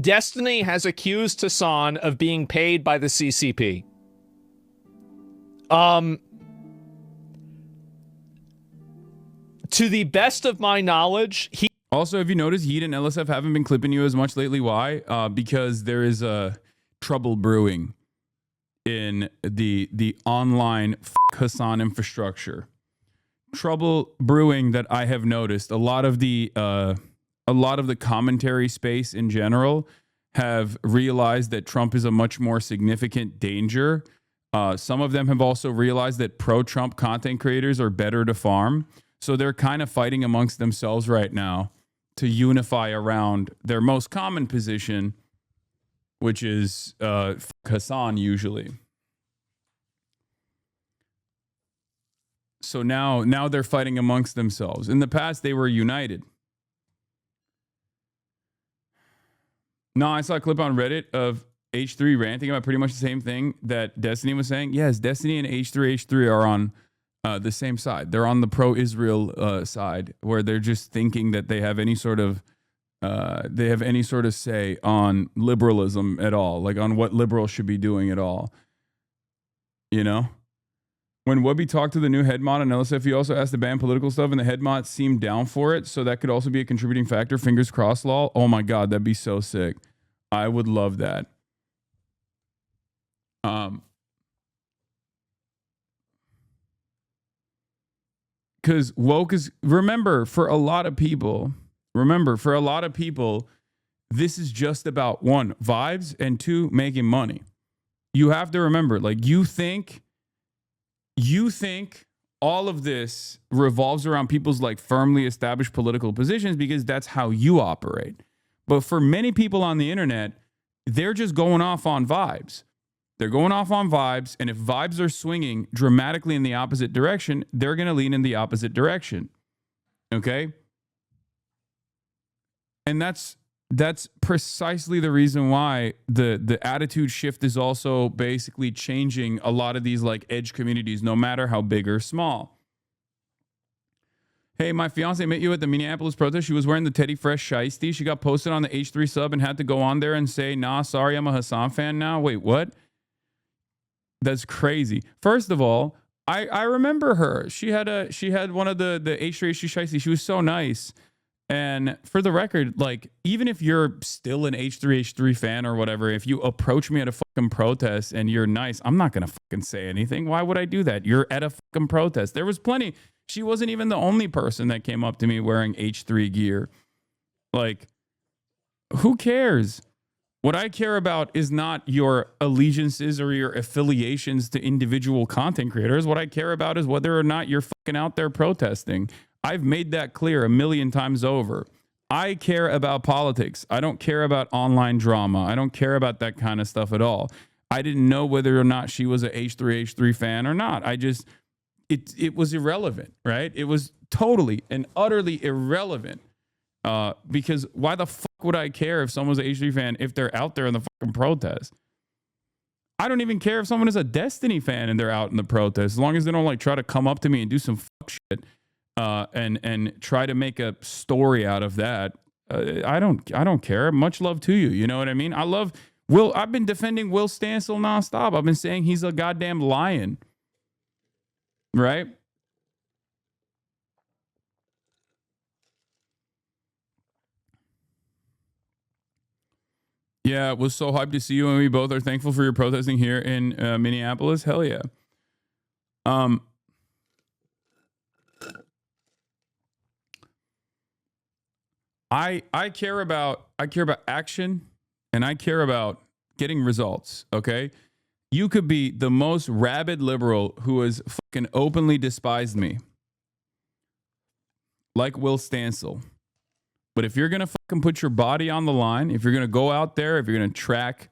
Destiny has accused Hasan of being paid by the CCP. To the best of my knowledge, he... Also, have you noticed Heat and LSF haven't been clipping you as much lately? Why? Because there is trouble brewing in the online Hasan infrastructure. Trouble brewing that I have noticed. A lot of the commentary space in general have realized that Trump is a much more significant danger. Some of them have also realized that pro-Trump content creators are better to farm. So they're kind of fighting amongst themselves right now to unify around their most common position, which is Hasan usually. So now they're fighting amongst themselves. In the past, they were united. No, I saw a clip on Reddit of H3 ranting about pretty much the same thing that Destiny was saying. Yes, Destiny and H3 are on the same side. They're on the pro-Israel side, where they're just thinking that they have any sort of say on liberalism at all, like on what liberals should be doing at all. You know? When Wubby talked to the new head mod on LSF, he also asked to ban political stuff, and the head mod seemed down for it, so that could also be a contributing factor. Fingers crossed, lol. Oh my god, that'd be so sick. I would love that. Because woke is... Remember, for a lot of people, this is just about, one, vibes, and two, making money. You have to remember, like, you think all of this revolves around people's like firmly established political positions because that's how you operate. But for many people on the internet, they're just going off on vibes. They're going off on vibes, and if vibes are swinging dramatically in the opposite direction, they're going to lean in the opposite direction. Okay? And that's precisely the reason why the attitude shift is also basically changing a lot of these like edge communities, no matter how big or small. Hey, my fiance met you at the Minneapolis protest. She was wearing the Teddy Fresh shiesty. She got posted on the H3 sub and had to go on there and say, nah, sorry, I'm a Hasan fan now. Wait, what? That's crazy. First of all, I remember her. She had one of the H3 shiesty. She was so nice. And for the record, like, even if you're still an H3 fan or whatever, if you approach me at a fucking protest and you're nice, I'm not going to fucking say anything. Why would I do that? You're at a fucking protest. There was plenty. She wasn't even the only person that came up to me wearing H3 gear. Like, who cares? What I care about is not your allegiances or your affiliations to individual content creators. What I care about is whether or not you're fucking out there protesting. I've made that clear 1,000,000 times over. I care about politics. I don't care about online drama. I don't care about that kind of stuff at all. I didn't know whether or not she was a H3 fan or not. It was irrelevant, right? It was totally and utterly irrelevant. Because why the fuck would I care if someone's an H3 fan if they're out there in the fucking protest? I don't even care if someone is a Destiny fan and they're out in the protest, as long as they don't like try to come up to me and do some fuck shit. And try to make a story out of that. I don't care. Much love to you. You know what I mean? I love Will. I've been defending Will Stancil nonstop. I've been saying he's a goddamn lion. Right? Yeah, it was so hyped to see you, and we both are thankful for your protesting here in Minneapolis. Hell yeah. I care about action, and I care about getting results, okay? You could be the most rabid liberal who has fucking openly despised me, like Will Stancil. But if you're going to fucking put your body on the line, if you're going to go out there, if you're going to track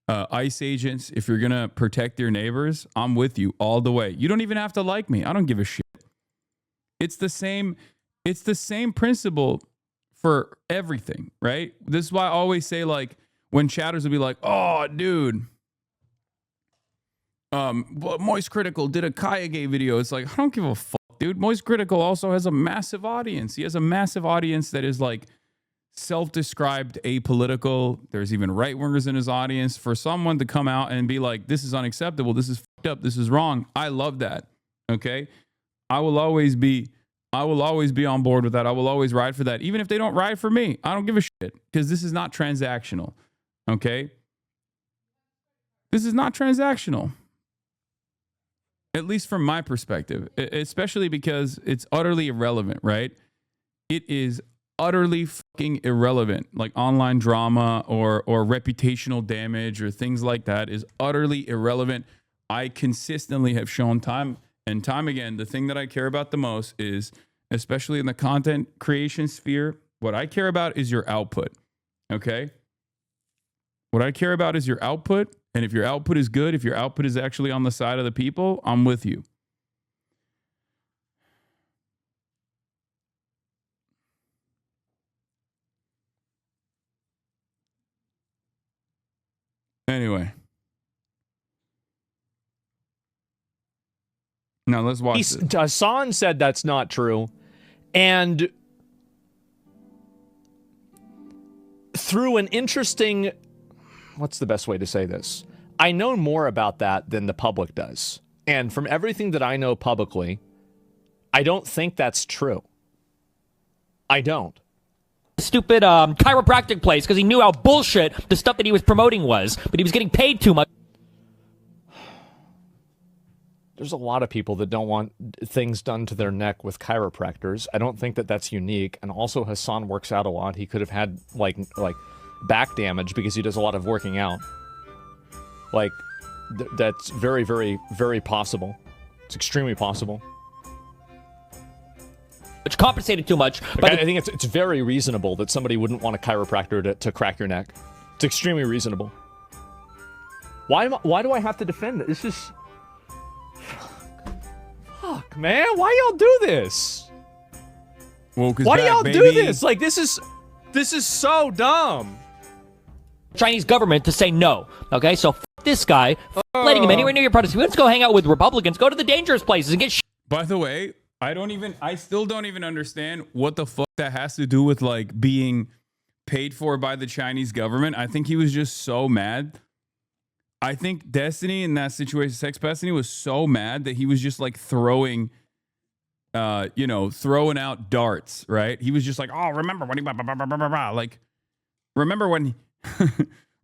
ICE agents, if you're going to protect your neighbors, I'm with you all the way. You don't even have to like me. I don't give a shit. It's the same principle for everything, right? This is why I always say, like, when chatters will be like, oh, dude, Moist Critical did a Kayage video. It's like, I don't give a fuck, dude. Moist Critical also has a massive audience. He has a massive audience that is, like, self-described apolitical. There's even right-wingers in his audience. For someone to come out and be like, this is unacceptable, this is fucked up, this is wrong. I love that. Okay? I will always be on board with that. I will always ride for that. Even if they don't ride for me, I don't give a shit, because this is not transactional. Okay? This is not transactional. At least from my perspective, especially because it's utterly irrelevant, right? It is utterly fucking irrelevant. Like online drama or reputational damage or things like that is utterly irrelevant. I consistently have shown time and time again, the thing that I care about the most is, especially in the content creation sphere, what I care about is your output. Okay? What I care about is your output. And if your output is good, if your output is actually on the side of the people, I'm with you. Anyway. Now let's watch this. Hasan said that's not true. And through an interesting... What's the best way to say this? I know more about that than the public does. And from everything that I know publicly, I don't think that's true. I don't. Stupid chiropractic place because he knew how bullshit the stuff that he was promoting was, but he was getting paid too much. There's a lot of people that don't want things done to their neck with chiropractors. I don't think that that's unique. And also Hasan works out a lot. He could have had like back damage because he does a lot of working out. Like, that's very, very, very possible. It's extremely possible. Which compensated too much. But I think it's very reasonable that somebody wouldn't want a chiropractor to crack your neck. It's extremely reasonable. Why do I have to defend it? It's just... Fuck, man. Why y'all do this? Well, why do y'all do this? Like, this is so dumb. Chinese government to say no. Okay, so f this guy, letting him anywhere near your protest. Let's go hang out with Republicans. Go to the dangerous places and get By the way, I still don't even understand what the fuck that has to do with like being paid for by the Chinese government. I think he was just so mad. I think Destiny in that situation, Sex Destiny, was so mad that he was just like throwing out darts, right? He was just like, oh, remember when he like,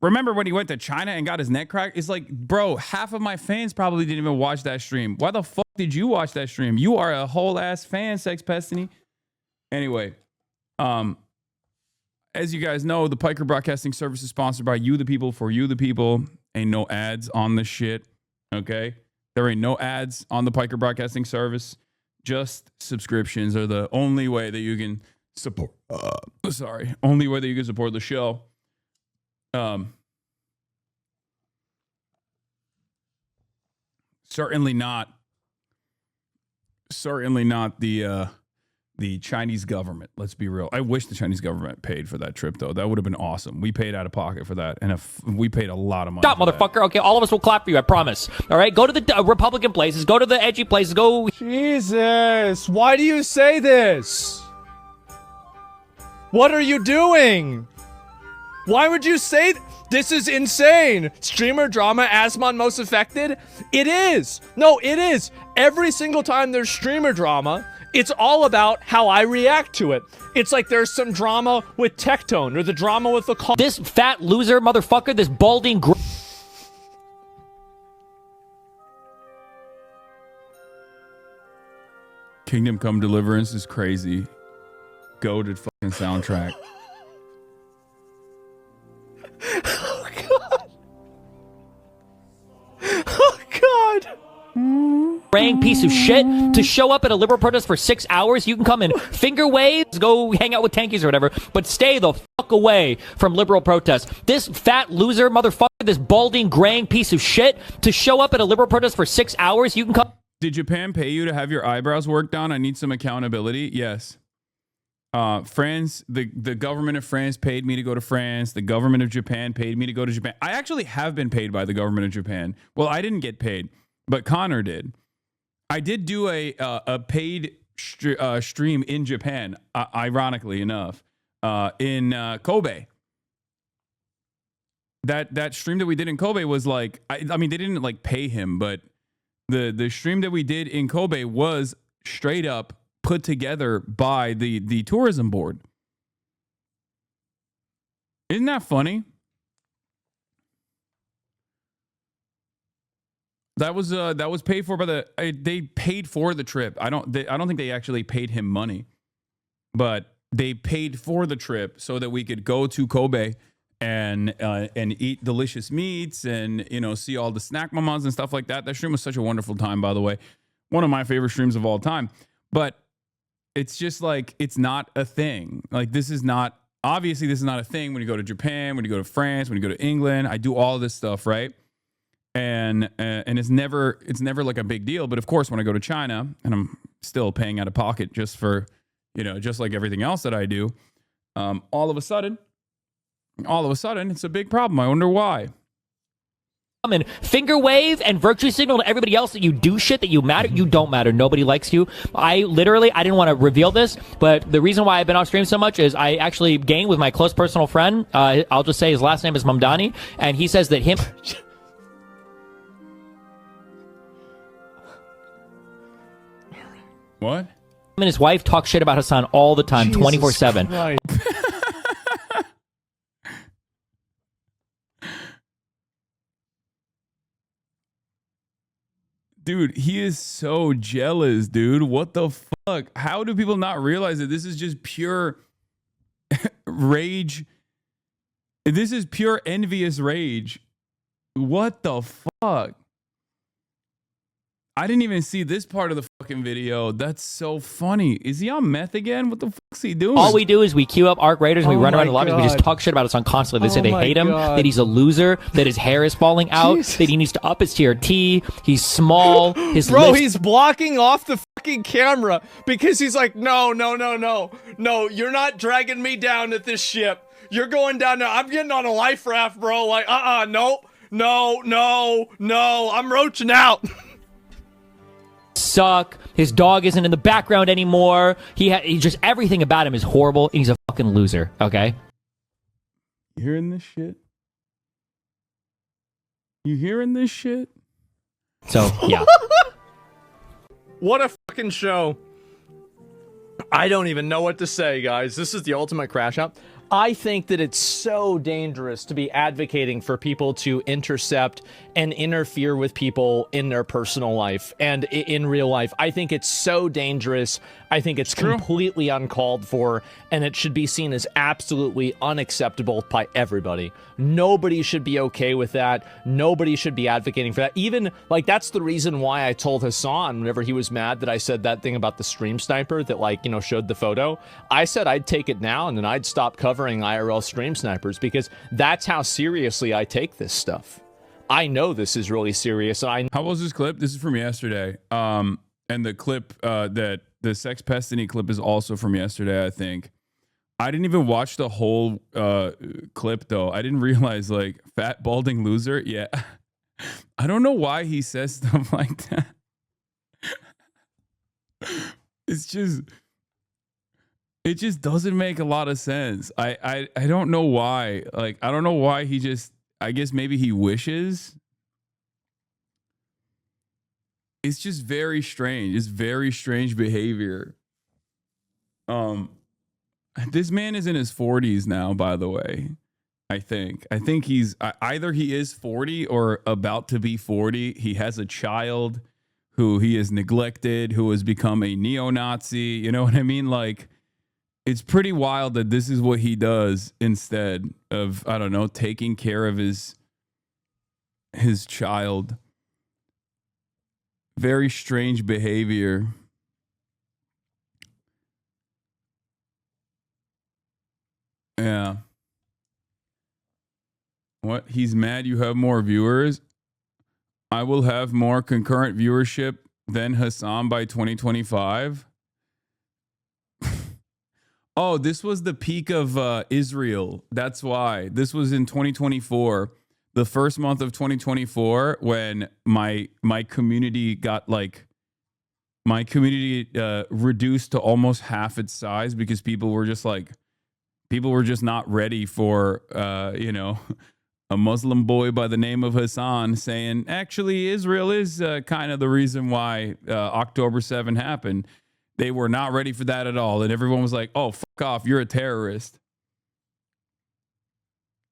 remember when he went to China and got his neck cracked? It's like, bro, half of my fans probably didn't even watch that stream. Why the fuck did you watch that stream? You are a whole ass fan, Sex Destiny. Anyway, as you guys know, the Piker Broadcasting Service is sponsored by you, the people, for you, the people. Ain't no ads on this shit, okay? There ain't no ads on the Piker Broadcasting Service. Just subscriptions are the only way that you can support. Only way that you can support the show. Certainly not the Chinese government. Let's be real. I wish the Chinese government paid for that trip, though. That would have been awesome. We paid out of pocket for that, and we paid a lot of money. Stop, motherfucker. That. Okay, all of us will clap for you. I promise. All right, go to the Republican places. Go to the edgy places. Go. Jesus, why do you say this? What are you doing? Why would you say this is insane? Streamer drama, Asmon most affected? It is. No, it is. Every single time there's streamer drama, it's all about how I react to it. It's like there's some drama with Tectone or the drama with the call. This fat loser motherfucker, this balding Kingdom Come Deliverance is crazy. Goated fucking soundtrack. Oh god. Oh god. Praying piece of shit to show up at a liberal protest for 6 hours. You can come and finger waves, go hang out with tankies or whatever, but stay the fuck away from liberal protests. This fat loser motherfucker, this balding, graying piece of shit to show up at a liberal protest for 6 hours. You can come. Did Japan pay you to have your eyebrows worked on? I need some accountability. Yes. France, the government of France paid me to go to France. The government of Japan paid me to go to Japan. I actually have been paid by the government of Japan. Well, I didn't get paid, but Connor did. I did do a paid stream in Japan, ironically enough. in Kobe. That stream that we did in Kobe was like, I mean, they didn't like pay him, but the stream that we did in Kobe was straight up put together by the tourism board. Isn't that funny? That was paid for by they paid for the trip. I don't think they actually paid him money, but they paid for the trip so that we could go to Kobe and eat delicious meats and, you know, see all the snack mamas and stuff like that. That stream was such a wonderful time, by the way. One of my favorite streams of all time. But it's just like, it's not a thing. Like, this is not a thing when you go to Japan, when you go to France, when you go to England. I do all this stuff, right? And it's never like a big deal. But of course, when I go to China, and I'm still paying out of pocket just for, you know, just like everything else that I do, all of a sudden, it's a big problem. I wonder why. And finger wave and virtue signal to everybody else that you do shit, that you matter. You don't matter. Nobody likes you. I didn't want to reveal this, but the reason why I've been off stream so much is I actually gained with my close personal friend. I'll just say his last name is Mamdani, and he says that him. What? Him and his wife talk shit about Hasan all the time, 24/7. Dude, he is so jealous, dude. What the fuck? How do people not realize that this is just pure rage? This is pure envious rage. What the fuck? I didn't even see this part of the fucking video. That's so funny. Is he on meth again? What the fuck's he doing? All we do is we queue up Arc Raiders and we run around the lobbies. We just talk shit about Hasan constantly. They say they hate him, that he's a loser, that his hair is falling out, that he needs to up his TRT, he's small, his he's blocking off the fucking camera because he's like, no, you're not dragging me down at this ship. You're going down there. I'm getting on a life raft, bro. Like, nope, no, I'm roaching out. Suck. His dog isn't in the background anymore. He just, everything about him is horrible, and he's a fucking loser. Okay. You hearing this shit? You hearing this shit? So yeah. What a fucking show. I don't even know what to say, guys. This is the ultimate crash out. I think that it's so dangerous to be advocating for people to intercept and interfere with people in their personal life and in real life. I think it's so dangerous. I think it's completely uncalled for, and it should be seen as absolutely unacceptable by everybody. Nobody should be okay with that. Nobody should be advocating for that. Even, like, that's the reason why I told Hasan whenever he was mad that I said that thing about the stream sniper that, like, you know, showed the photo. I said I'd take it now and then I'd stop covering IRL stream snipers because that's how seriously I take this stuff. I know this is really serious. How was this clip? This is from yesterday. And the clip that the Sex Pestiny clip is also from yesterday, I think. I didn't even watch the whole clip, though. I didn't realize, like, fat, balding loser. Yeah. I don't know why he says stuff like that. It just doesn't make a lot of sense. I don't know why. Like, I don't know why he just, I guess maybe he wishes. It's just very strange. It's very strange behavior. This man is in his 40s now, by the way. I think he's either he is 40 or about to be 40. He has a child who he has neglected, who has become a neo-Nazi. You know what I mean? Like, it's pretty wild that this is what he does instead of, I don't know, taking care of his child. Very strange behavior. Yeah. What? He's mad you have more viewers? I will have more concurrent viewership than Hasan by 2025. Oh, this was the peak of Israel. That's why. This was in 2024. The first month of 2024 when my community got like reduced to almost half its size because people were just like People were just not ready for, a Muslim boy by the name of Hassan saying, actually, Israel is kind of the reason why October 7 happened. They were not ready for that at all. And everyone was like, oh, fuck off. You're a terrorist.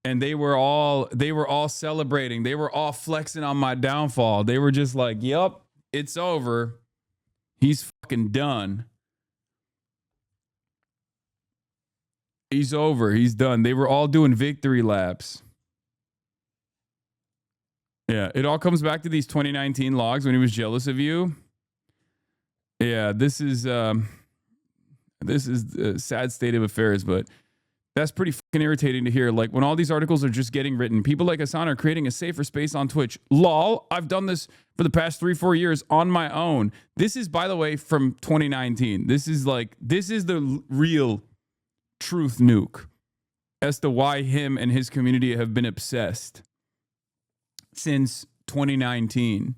And they were all celebrating. They were all flexing on my downfall. They were just like, yup, it's over. He's fucking done. He's over. He's done. They were all doing victory laps. Yeah, it all comes back to these 2019 logs when he was jealous of you. Yeah, this is a sad state of affairs, but that's pretty fucking irritating to hear. Like when all these articles are just getting written, people like Hasan are creating a safer space on Twitch. Lol, I've done this for the past 3-4 years on my own. This is, by the way, from 2019. This is the real truth nuke as to why him and his community have been obsessed since 2019.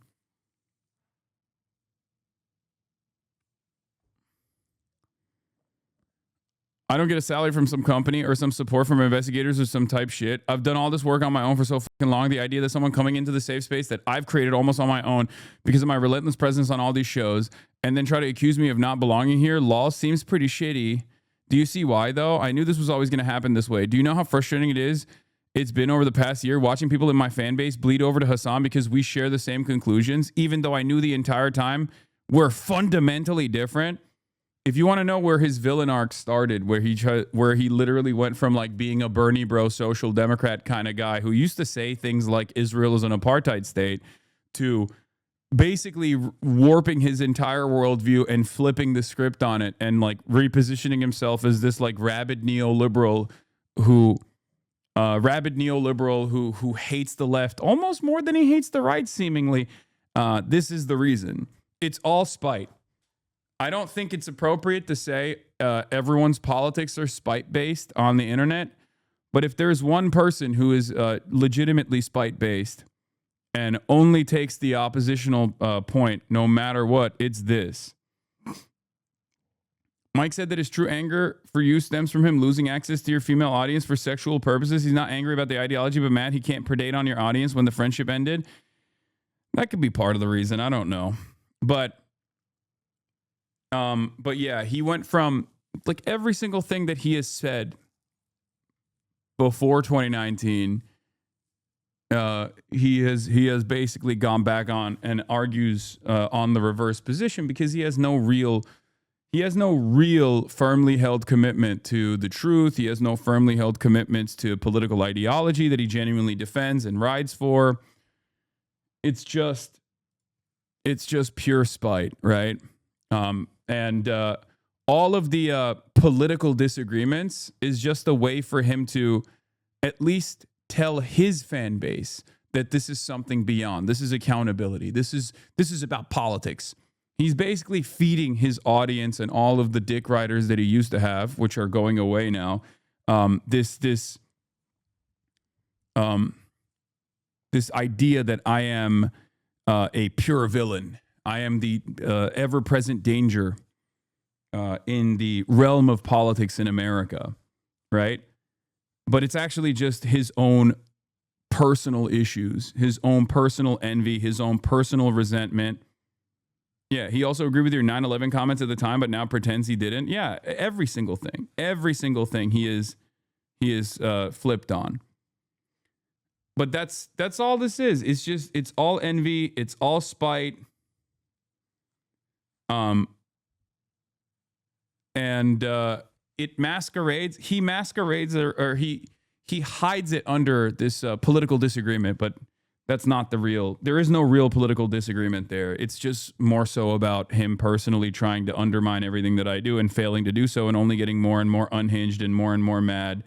I don't get a salary from some company or some support from investigators or some type shit. I've done all this work on my own for so fucking long. The idea that someone coming into the safe space that I've created almost on my own because of my relentless presence on all these shows and then try to accuse me of not belonging here, lol, seems pretty shitty. Do you see why, though? I knew this was always going to happen this way. Do you know how frustrating it's been over the past year watching people in my fan base bleed over to Hasan because we share the same conclusions, even though I knew the entire time we're fundamentally different? If you want to know where his villain arc started, where he literally went from like being a Bernie bro social democrat kind of guy who used to say things like Israel is an apartheid state to basically warping his entire worldview and flipping the script on it and like repositioning himself as this like rabid neoliberal who hates the left almost more than he hates the right, seemingly. This is the reason. It's all spite. I don't think it's appropriate to say everyone's politics are spite-based on the internet. But if there's one person who is legitimately spite-based and only takes the oppositional point no matter what, it's this. Mike said that his true anger for you stems from him losing access to your female audience for sexual purposes. He's not angry about the ideology, but mad he can't predate on your audience when the friendship ended. That could be part of the reason. I don't know. But yeah, he went from like every single thing that he has said before 2019. He has basically gone back on and argues on the reverse position because he has no real firmly held commitment to the truth. He has no firmly held commitments to political ideology that he genuinely defends and rides for. It's just pure spite, right? And all of the political disagreements is just a way for him to at least tell his fan base that this is something beyond. This is accountability. This is about politics. He's basically feeding his audience and all of the dick riders that he used to have, which are going away now, this idea that I am a pure villain. I am the ever-present danger in the realm of politics in America, right? But it's actually just his own personal issues, his own personal envy, his own personal resentment. Yeah, he also agreed with your 9/11 comments at the time, but now pretends he didn't. Yeah, every single thing he is flipped on. But that's all this is. It's all envy. It's all spite. And it masquerades. He masquerades, or he hides it under this political disagreement. But that's not the real. There is no real political disagreement there. It's just more so about him personally trying to undermine everything that I do and failing to do so, and only getting more and more unhinged and more mad